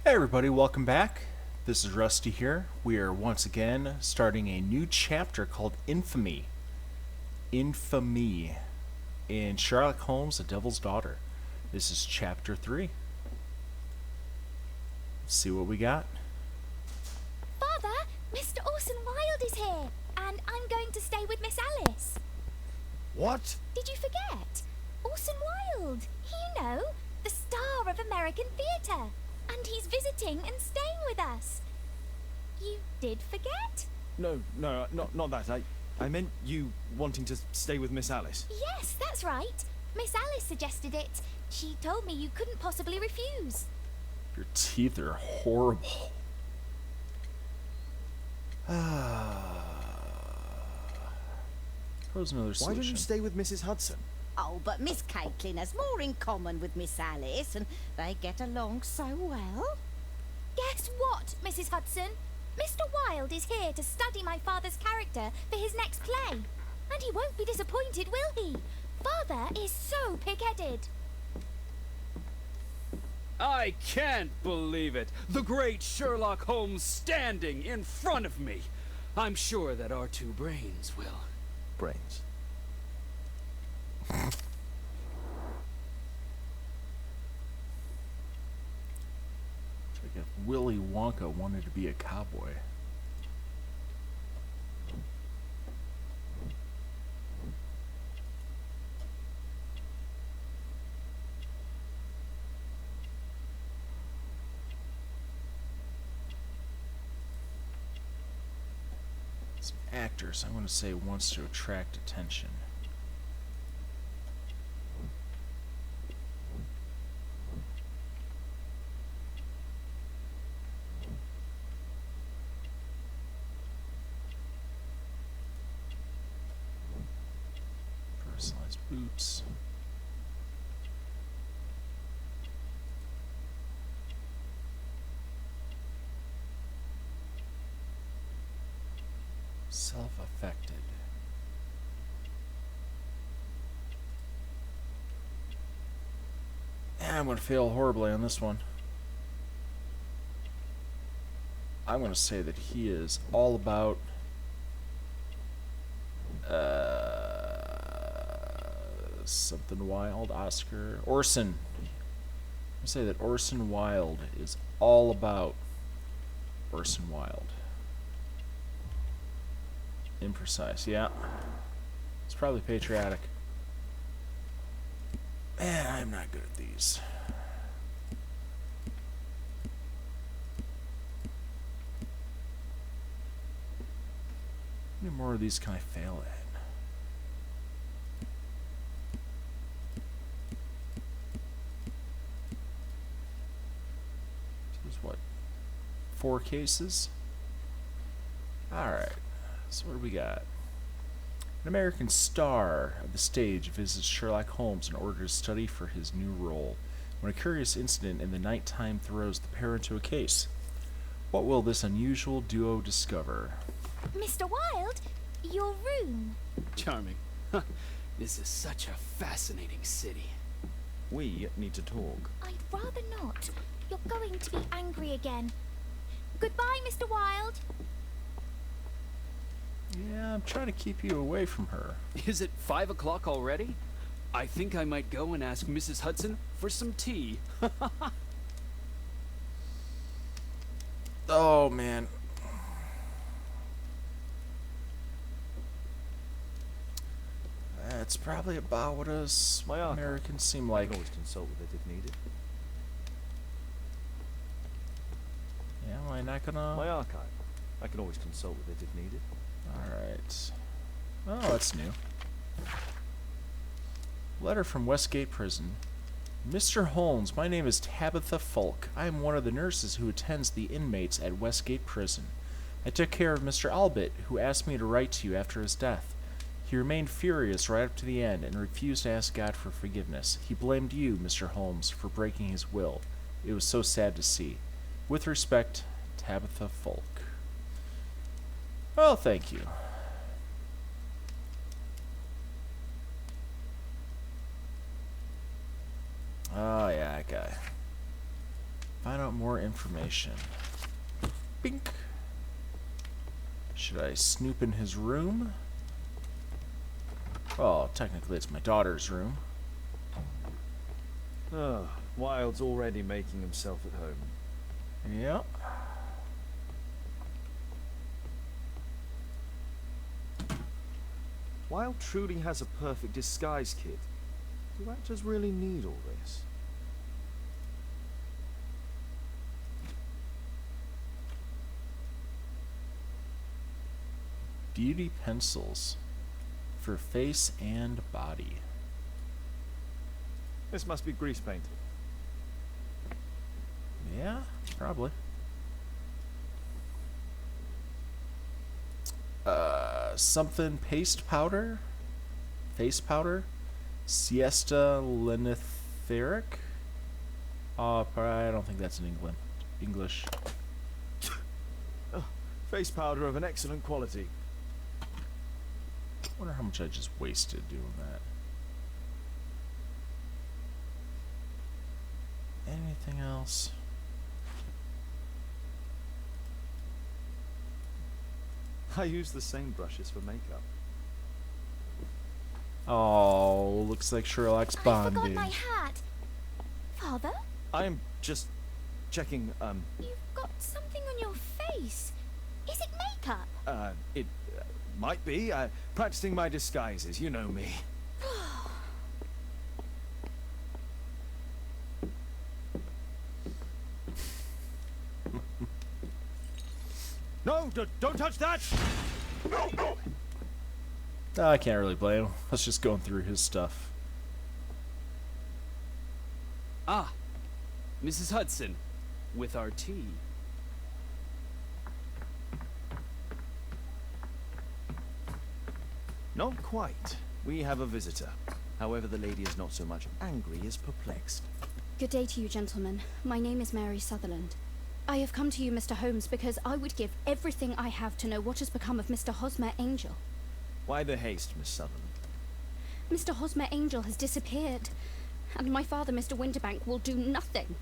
Hey everybody, welcome back. This is Rusty here. We are once again starting a new chapter called Infamy. Infamy in Sherlock Holmes, The Devil's Daughter. This is chapter 3. Let's see what we got. Father, Mr. Orson Wilde is here, and I'm going to stay with Miss Alice. What? Did you forget? Orson Wilde, you know, the star of American theatre. And he's visiting and staying with us. You did forget? No, not that. I meant you wanting to stay with Miss Alice. Yes, that's right. Miss Alice suggested it. She told me you couldn't possibly refuse. Your teeth are horrible. Propose another solution. Why don't you stay with Mrs. Hudson? Oh, but Miss Caitlin has more in common with Miss Alice, and they get along so well. Guess what, Mrs. Hudson? Mr. Wilde is here to study my father's character for his next play. And he won't be disappointed, will he? Father is so pig-headed. I can't believe it! The great Sherlock Holmes standing in front of me! I'm sure that our two brains will... Brains. It's like if Willy Wonka wanted to be a cowboy. It's an actor, so I'm going to say wants to attract attention. Personalized boots. Self-affected. I'm going to fail horribly on this one. I'm going to say that he is all about something Wilde, Oscar, Orson. I say that Orson Wilde is all about Orson Wilde. Imprecise, yeah. It's probably patriotic. Man, I'm not good at these. How many more of these can I fail at? What, 4 cases? Alright, so what do we got? An American star of the stage visits Sherlock Holmes in order to study for his new role, when a curious incident in the nighttime throws the pair into a case. What will this unusual duo discover? Mr. Wilde, your room. Charming. This is such a fascinating city. We need to talk. I'd rather not. You're going to be angry again. Goodbye, Mr. Wilde. Yeah, I'm trying to keep you away from her. Is it 5 o'clock already? I think I might go and ask Mrs. Hudson for some tea. Oh, man. That's probably about what us My archive. Americans seem I like. can always consult with it if needed. Yeah, am I not gonna... My archive. I can always consult with it if needed. Alright. Oh, that's new. Letter from Westgate Prison. Mr. Holmes, my name is Tabitha Fulk. I am one of the nurses who attends the inmates at Westgate Prison. I took care of Mr. Albert, who asked me to write to you after his death. He remained furious right up to the end and refused to ask God for forgiveness. He blamed you, Mr. Holmes, for breaking his will. It was so sad to see. With respect, Tabitha Fulk. Well, thank you. Oh, yeah, that guy. Find out more information. Bink. Should I snoop in his room? Well, technically it's my daughter's room. Oh, Wilde's already making himself at home. Yep. Wilde truly has a perfect disguise kit. Do actors really need all this? Beauty pencils for face and body. This must be grease paint. Yeah, probably. Something paste powder? Face powder? Siesta lenitheric? I don't think that's in England. English. Face powder of an excellent quality. Wonder how much I just wasted doing that. Anything else? I use the same brushes for makeup. Oh, looks like Sherlock's I forgot bonding. my hat. Father, I am just checking, you've got something on your face. Is it makeup? it might be. Practicing my disguises, you know me. No, don't touch that! I can't really blame him. I was just going through his stuff. Ah, Mrs. Hudson, with our tea. Not quite. We have a visitor. However, the lady is not so much angry as perplexed. Good day to you, gentlemen. My name is Mary Sutherland. I have come to you, Mr. Holmes, because I would give everything I have to know what has become of Mr. Hosmer Angel. Why the haste, Miss Sutherland? Mr. Hosmer Angel has disappeared, and my father, Mr. Winterbank, will do nothing.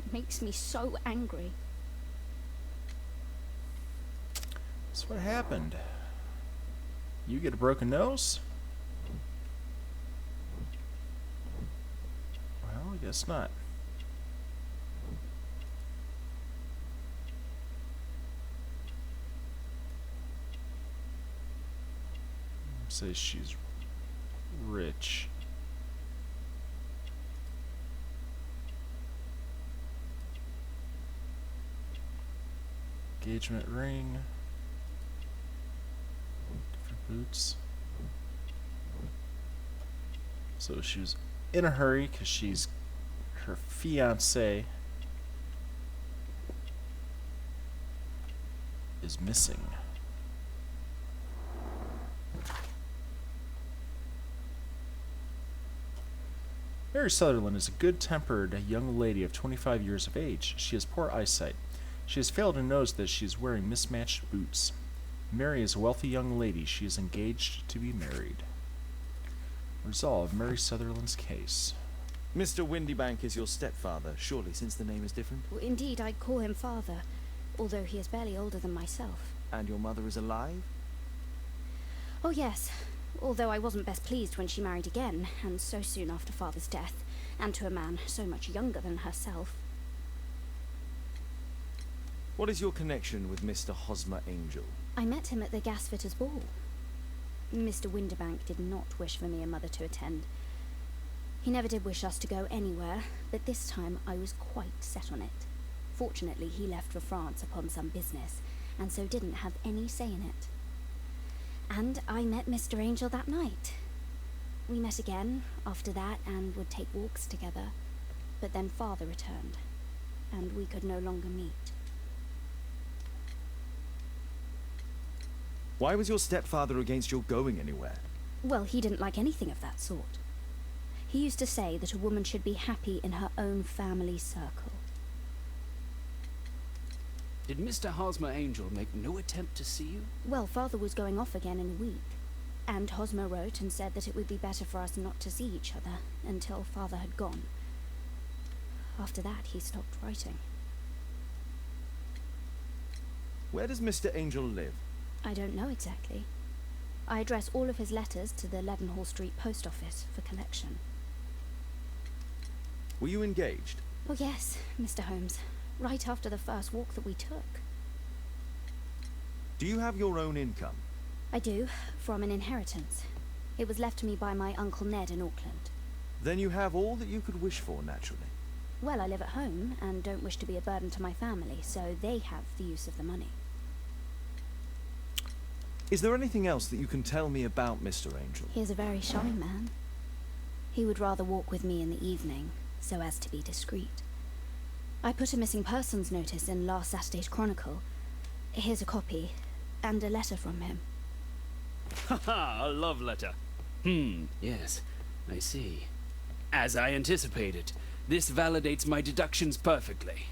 It makes me so angry. That's what happened. You get a broken nose? Well, I guess not. Says she's rich. Engagement ring. Different boots. So she was in a hurry because she's her fiance is missing. Mary Sutherland is a good-tempered young lady of 25 years of age. She has poor eyesight. She has failed and knows that she is wearing mismatched boots. Mary is a wealthy young lady. She is engaged to be married. Resolve Mary Sutherland's case. Mr. Windybank is your stepfather, surely, since the name is different? Well, indeed, I call him father, although he is barely older than myself. And your mother is alive? Oh, yes. Although I wasn't best pleased when she married again, and so soon after father's death, and to a man so much younger than herself. What is your connection with Mr. Hosmer Angel? I met him at the gasfitter's ball. Mr. Winterbank did not wish for me and mother to attend. He never did wish us to go anywhere, but this time I was quite set on it. Fortunately, he left for France upon some business, and so didn't have any say in it. And I met Mr. Angel that night. We met again after that and would take walks together. But then father returned, and we could no longer meet. Why was your stepfather against your going anywhere? Well, he didn't like anything of that sort. He used to say that a woman should be happy in her own family circle. Did Mr. Hosmer Angel make no attempt to see you? Well, father was going off again in a week, and Hosmer wrote and said that it would be better for us not to see each other until father had gone. After that, he stopped writing. Where does Mr. Angel live? I don't know exactly. I address all of his letters to the Leadenhall Street post office for collection. Were you engaged? Oh yes, Mr. Holmes. Right after the first walk that we took. Do you have your own income? I do, from an inheritance. It was left to me by my Uncle Ned in Auckland. Then you have all that you could wish for, naturally. Well, I live at home and don't wish to be a burden to my family, so they have the use of the money. Is there anything else that you can tell me about Mr. Angel? He is a very shy man. He would rather walk with me in the evening, so as to be discreet. I put a missing persons notice in last Saturday's Chronicle. Here's a copy, and a letter from him. Haha, a love letter. Yes, I see. As I anticipated, this validates my deductions perfectly.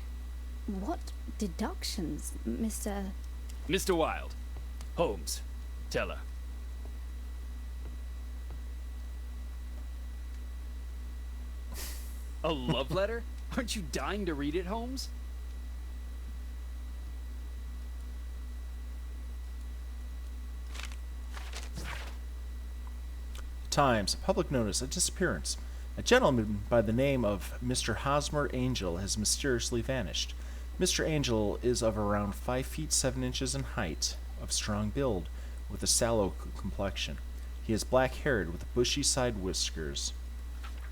What deductions, Mr. Mr. Wilde. Holmes, tell her. A love letter? Aren't you dying to read it, Holmes? Times, public notice, a disappearance. A gentleman by the name of Mr. Hosmer Angel has mysteriously vanished. Mr. Angel is of around 5 feet 7 inches in height, of strong build, with a sallow complexion. He is black-haired with bushy side whiskers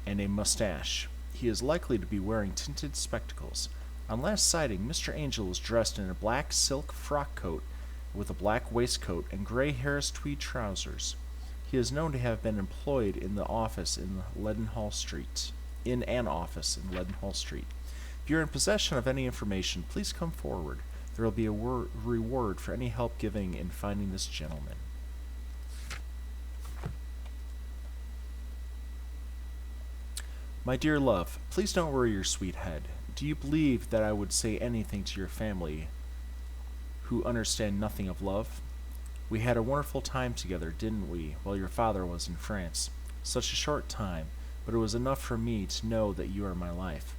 and a mustache. He is likely to be wearing tinted spectacles. On last sighting, Mr. Angel was dressed in a black silk frock coat with a black waistcoat and gray Harris tweed trousers. He is known to have been employed in an office in Leadenhall Street. If you're in possession of any information, please come forward. There will be a reward for any help giving in finding this gentleman. My dear love, please don't worry your sweet head. Do you believe that I would say anything to your family who understand nothing of love? We had a wonderful time together, didn't we, while your father was in France? Such a short time, but it was enough for me to know that you are my life.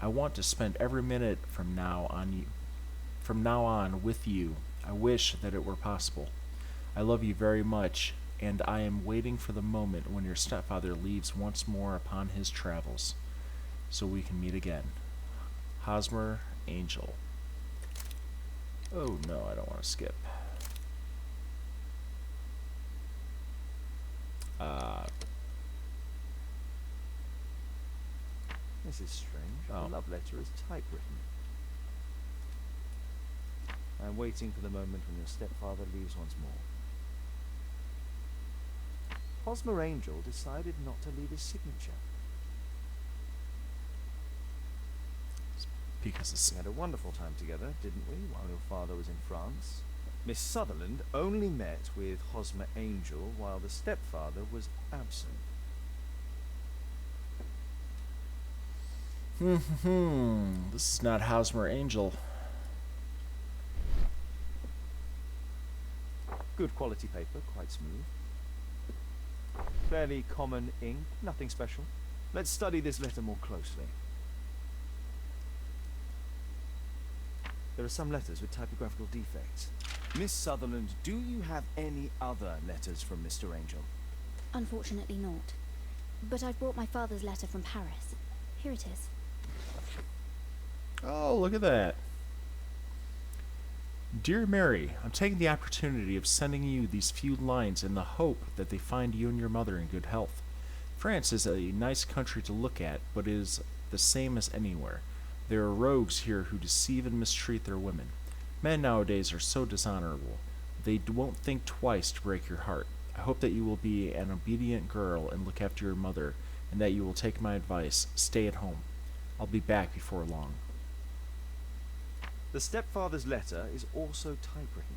I want to spend every minute from now on with you. I wish that it were possible. I love you very much, and I am waiting for the moment when your stepfather leaves once more upon his travels, so we can meet again. Hosmer Angel. Oh no, I don't want to skip. This is strange. Oh. The love letter is typewritten. I am waiting for the moment when your stepfather leaves once more. Hosmer Angel decided not to leave his signature. Because it's We had a wonderful time together, didn't we, while your father was in France? Miss Sutherland only met with Hosmer Angel while the stepfather was absent. This is not Hosmer Angel. Good quality paper, quite smooth. Fairly common ink, nothing special. Let's study this letter more closely. There are some letters with typographical defects. Miss Sutherland, do you have any other letters from Mr. Angel? Unfortunately not. But I've brought my father's letter from Paris. Here it is. Oh, look at that. Dear Mary, I'm taking the opportunity of sending you these few lines in the hope that they find you and your mother in good health. France is a nice country to look at, but it is the same as anywhere. There are rogues here who deceive and mistreat their women. Men nowadays are so dishonorable. They won't think twice to break your heart. I hope that you will be an obedient girl and look after your mother, and that you will take my advice. Stay at home. I'll be back before long. The stepfather's letter is also typewritten.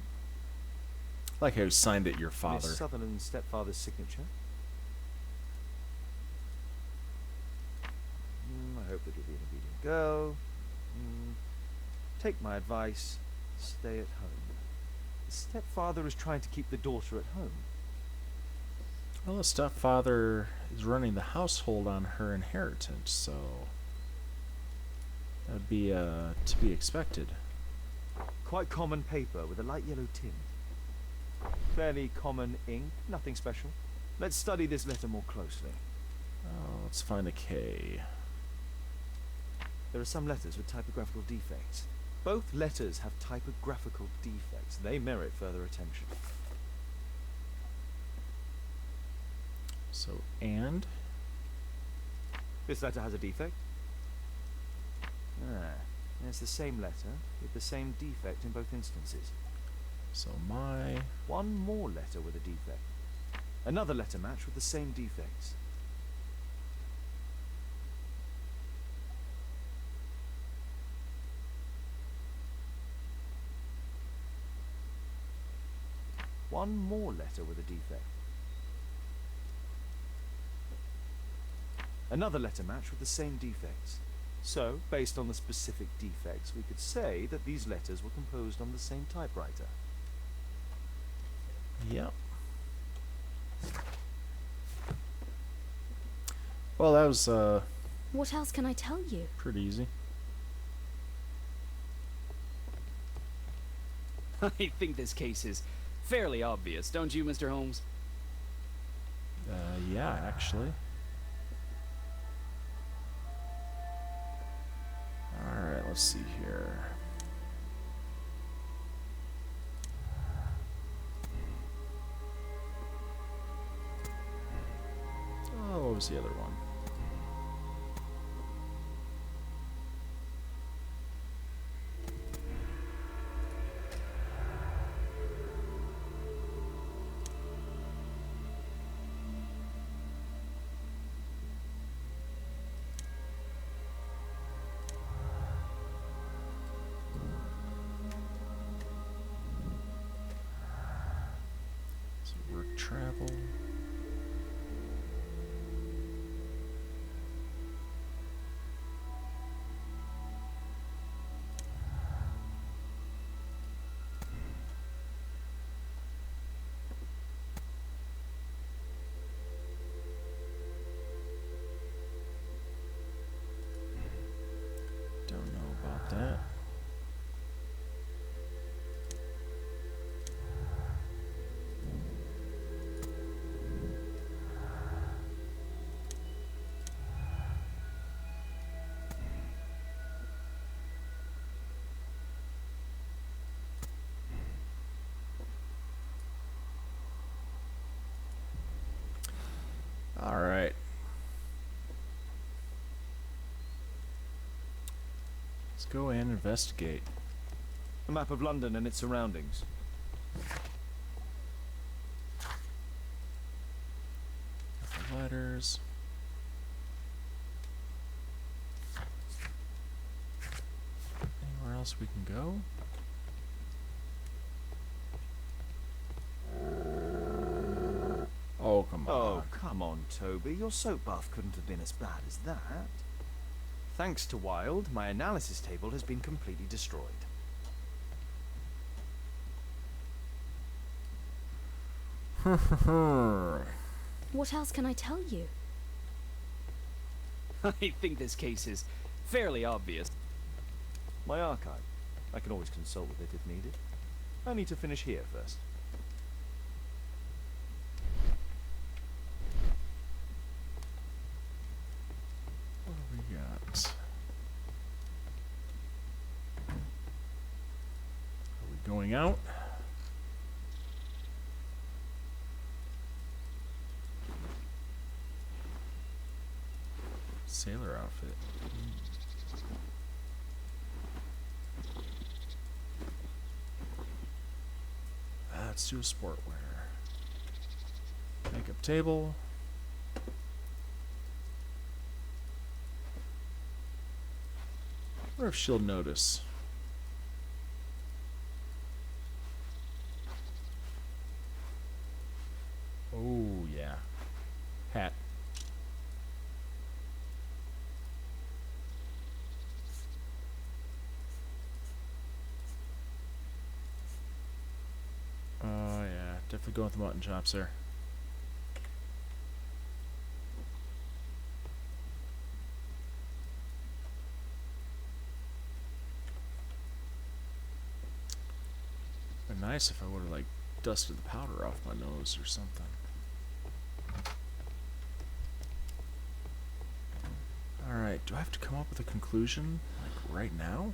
I like how you signed it your father. Miss Sutherland's stepfather's signature. I hope that you'll be an obedient girl. Take my advice. Stay at home. The stepfather is trying to keep the daughter at home. Well, the stepfather is running the household on her inheritance, so... That would be to be expected. Quite common paper with a light yellow tint. Fairly common ink, nothing special. Let's study this letter more closely. Let's find a K. There are some letters with typographical defects. Both letters have typographical defects. They merit further attention. So, and? This letter has a defect. It's the same letter with the same defect in both instances. So my... One more letter with a defect. Another letter match with the same defects. One more letter with a defect. Another letter match with the same defects. So, based on the specific defects, we could say that these letters were composed on the same typewriter. Yep. Well, that was What else can I tell you? pretty easy. I think this case is fairly obvious, don't you, Mr. Holmes? Yeah, actually. Alright, let's see here. Oh, what was the other one? Work travel. Don't know about that. All right. Let's go and investigate. A map of London and its surroundings. The letters. Anywhere else we can go? Oh, come on. Oh, come on, Toby. Your soap bath couldn't have been as bad as that. Thanks to Wilde, my analysis table has been completely destroyed. What else can I tell you? I think this case is fairly obvious. My archive. I can always consult with it if needed. I need to finish here first. What do we got? Are we going out? Sailor outfit. Let's do a sportwear. Makeup table. I wonder if she'll notice. Oh, yeah. Hat. Oh, yeah. Definitely going with the mutton chops there. nice if I would have, like, dusted the powder off my nose or something. Alright, do I have to come up with a conclusion, like, right now?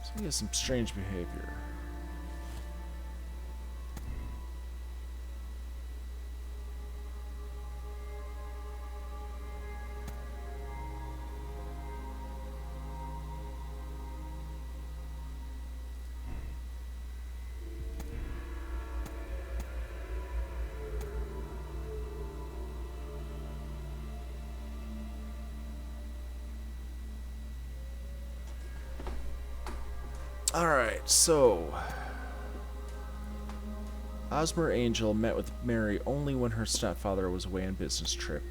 So he has some strange behavior. Alright, so Ozmer Angel met with Mary only when her stepfather was away on business trip.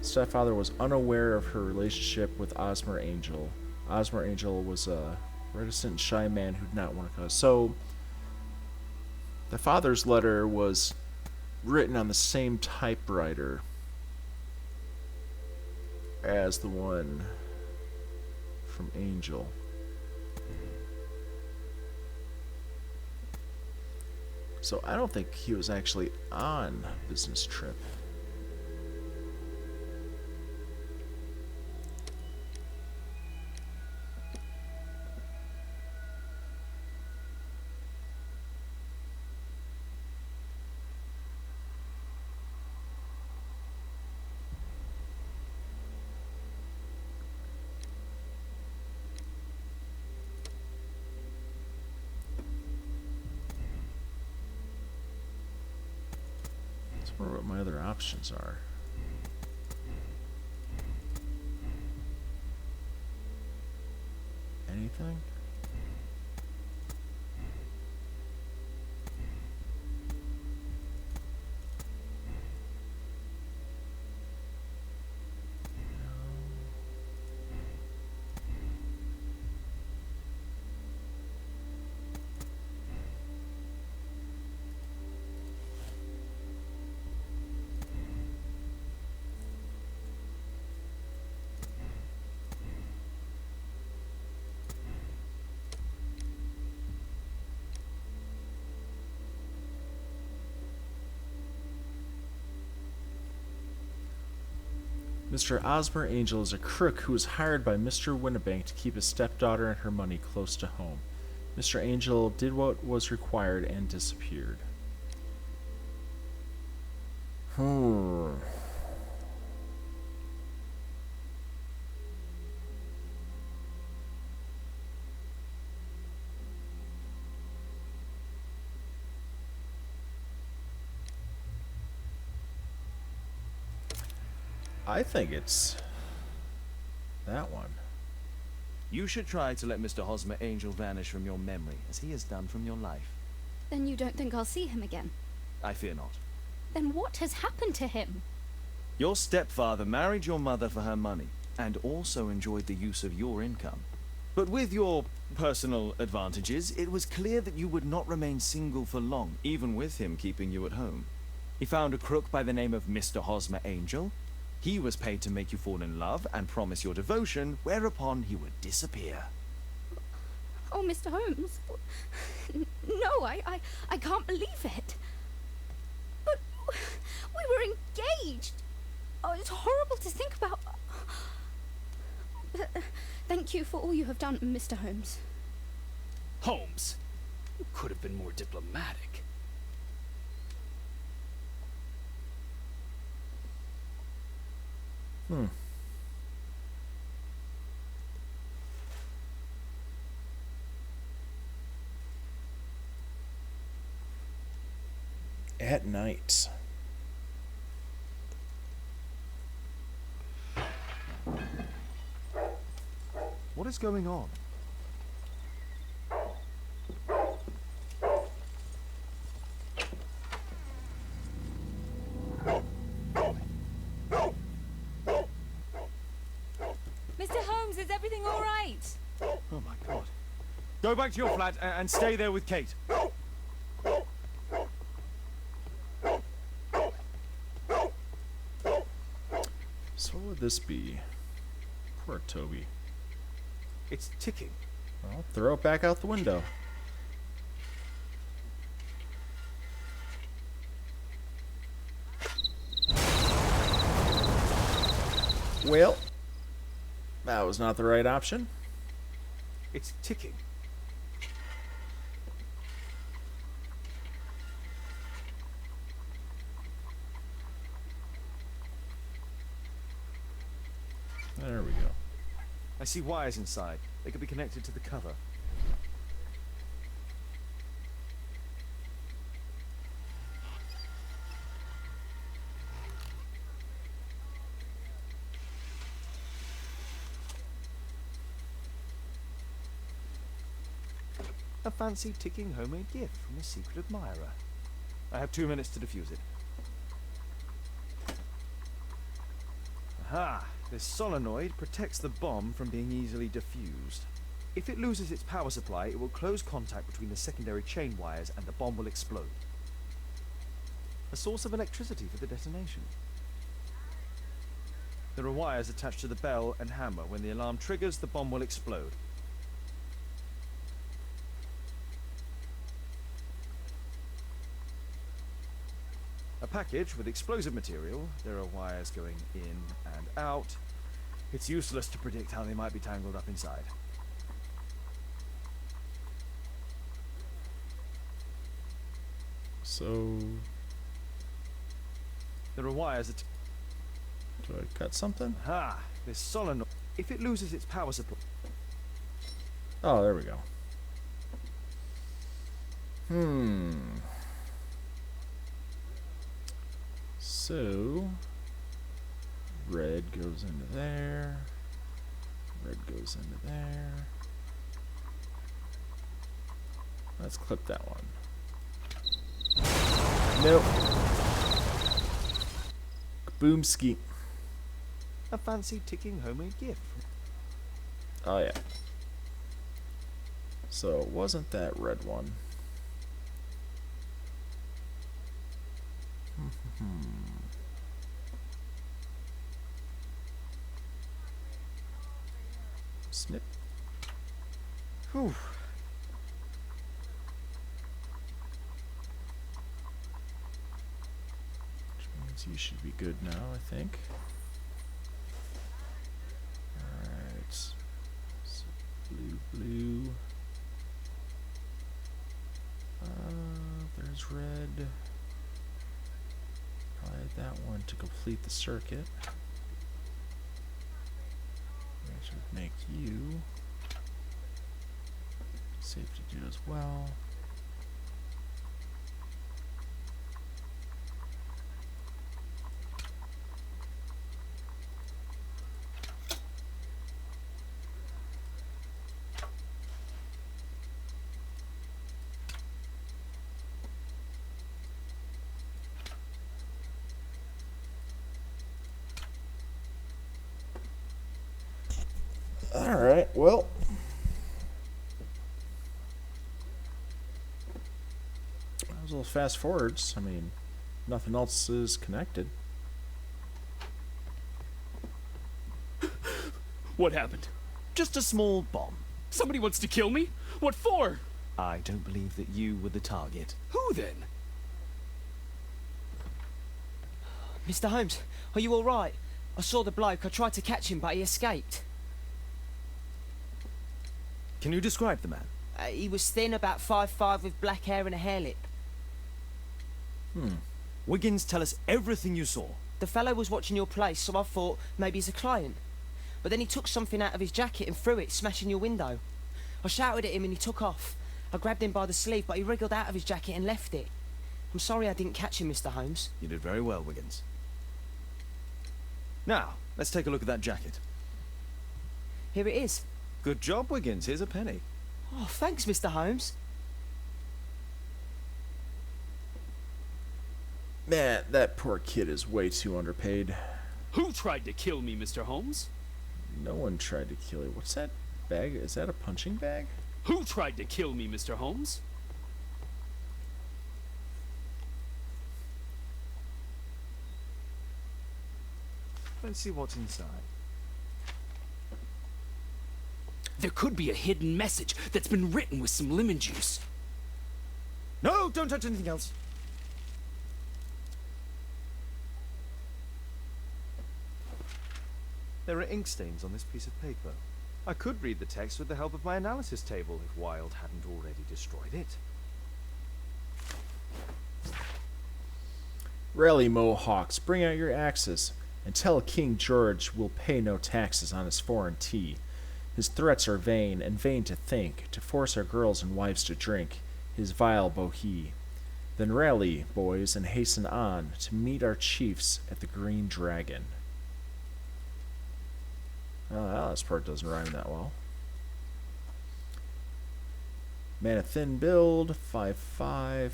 Stepfather was unaware of her relationship with Ozmer Angel. Ozmer Angel was a reticent and shy man who did not want to go. So the father's letter was written on the same typewriter as the one from Angel. So I don't think he was actually on a business trip. I wonder what my other options are. Anything? Mr. Ozmer Angel is a crook who was hired by Mr. Windibank to keep his stepdaughter and her money close to home. Mr. Angel did what was required and disappeared. I think it's that one. You should try to let Mr. Hosmer Angel vanish from your memory, as he has done from your life. Then you don't think I'll see him again? I fear not. Then what has happened to him? Your stepfather married your mother for her money, and also enjoyed the use of your income. But with your personal advantages, it was clear that you would not remain single for long, even with him keeping you at home. He found a crook by the name of Mr. Hosmer Angel. He was paid to make you fall in love and promise your devotion, whereupon he would disappear. Oh, Mr. Holmes. No, I can't believe it. But we were engaged. Oh, it's horrible to think about. Thank you for all you have done, Mr. Holmes. Holmes, you could have been more diplomatic. At night. What is going on? Mr. Holmes, is everything all right? Oh my god. Go back to your flat and stay there with Kate. So what would this be? Poor Toby. It's ticking. Well, throw it back out the window. Well, that was not the right option. It's ticking. There we go. I see wires inside. They could be connected to the cover. A fancy ticking homemade gift from a secret admirer. I have 2 minutes to defuse it. Aha! This solenoid protects the bomb from being easily diffused. If it loses its power supply, it will close contact between the secondary chain wires and the bomb will explode. A source of electricity for the detonation. There are wires attached to the bell and hammer. When the alarm triggers, the bomb will explode. A package with explosive material. There are wires going in and out. It's useless to predict how they might be tangled up inside. So, There are wires do I cut something? Aha! This solenoid. If it loses its power supply. Oh, there we go. So, red goes into there. Red goes into there. Let's clip that one. Nope. Boomski. A fancy ticking homemade gift. Oh, yeah. So, it wasn't that red one. Snip. Whew. Which means you should be good now, I think. Alright. So blue. There's red. Probably that one to complete the circuit. Which would make you safe to do as well. Alright, well. That was a little fast forwards. I mean, nothing else is connected. What happened? Just a small bomb. Somebody wants to kill me? What for? I don't believe that you were the target. Who then? Mr. Holmes, are you all right? I saw the bloke. I tried to catch him, but he escaped. Can you describe the man? He was thin, about 5'5", with black hair and a hair lip. Wiggins, tell us everything you saw. The fellow was watching your place, so I thought maybe he's a client. But then he took something out of his jacket and threw it, smashing your window. I shouted at him and he took off. I grabbed him by the sleeve, but he wriggled out of his jacket and left it. I'm sorry I didn't catch him, Mr. Holmes. You did very well, Wiggins. Now, let's take a look at that jacket. Here it is. Good job, Wiggins. Here's a penny. Oh, thanks, Mr. Holmes. Man, that poor kid is way too underpaid. Who tried to kill me, Mr. Holmes? No one tried to kill you. What's that bag? Is that a punching bag? Who tried to kill me, Mr. Holmes? Let's see what's inside. There could be a hidden message that's been written with some lemon juice. No, don't touch anything else. There are ink stains on this piece of paper. I could read the text with the help of my analysis table if Wilde hadn't already destroyed it. Rally, Mohawks, bring out your axes, and tell King George we'll pay no taxes on his foreign tea. His threats are vain, and vain to think, to force our girls and wives to drink his vile bohea. Then rally, boys, and hasten on to meet our chiefs at the Green Dragon. Oh, this part doesn't rhyme that well. Man of thin build, 5'5".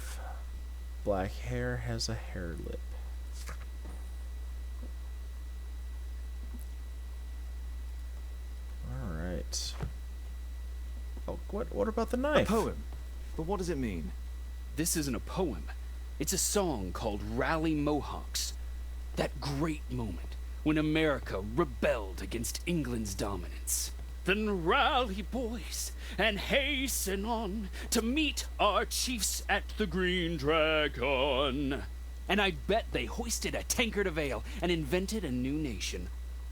Black hair, has a hair lip. Alright. Oh, what about the knife? A poem. But what does it mean? This isn't a poem. It's a song called Rally Mohawks. That great moment when America rebelled against England's dominance. Then rally, boys, and hasten on to meet our chiefs at the Green Dragon. And I bet they hoisted a tankard of ale and invented a new nation,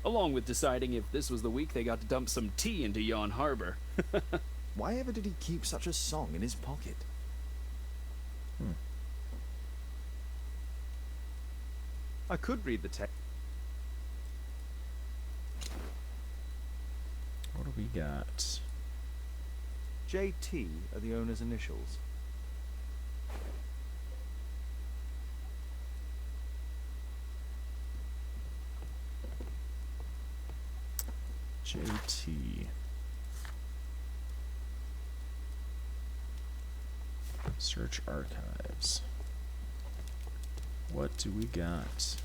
along with deciding if this was the week they got to dump some tea into yon harbor. Why ever did he keep such a song in his pocket? I could read the text. What do we got? JT are the owner's initials. JT. Search archives. What do we got?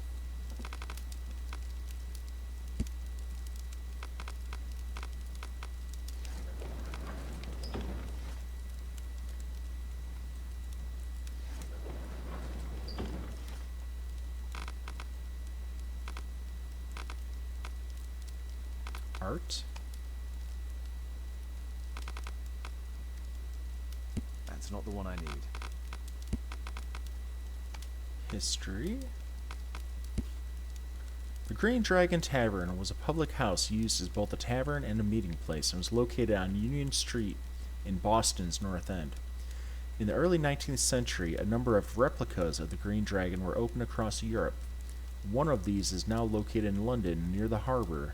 Art? That's not the one I need. History? The Green Dragon Tavern was a public house used as both a tavern and a meeting place and was located on Union Street in Boston's North End. In the early 19th century, a number of replicas of the Green Dragon were opened across Europe. One of these is now located in London near the harbor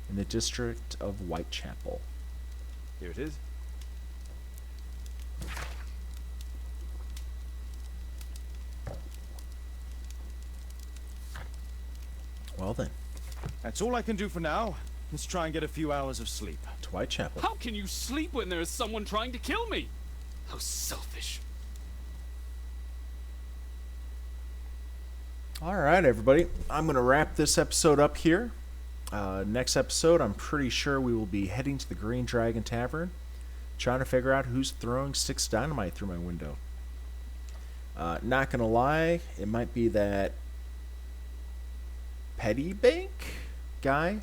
in the district of Whitechapel. Here it is. Well then, That's all I can do for now. Let's try and get a few hours of sleep. to Whitechapel. How can you sleep when there is someone trying to kill me? How selfish. Alright, everybody. I'm going to wrap this episode up here. Next episode, I'm pretty sure we will be heading to the Green Dragon Tavern, trying to figure out who's throwing 6 dynamite through my window. Not going to lie, it might be that Petty Bank guy,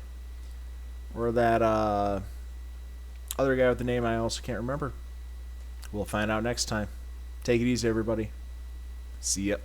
or that other guy with the name I also can't remember. We'll find out next time. Take it easy, everybody. See ya.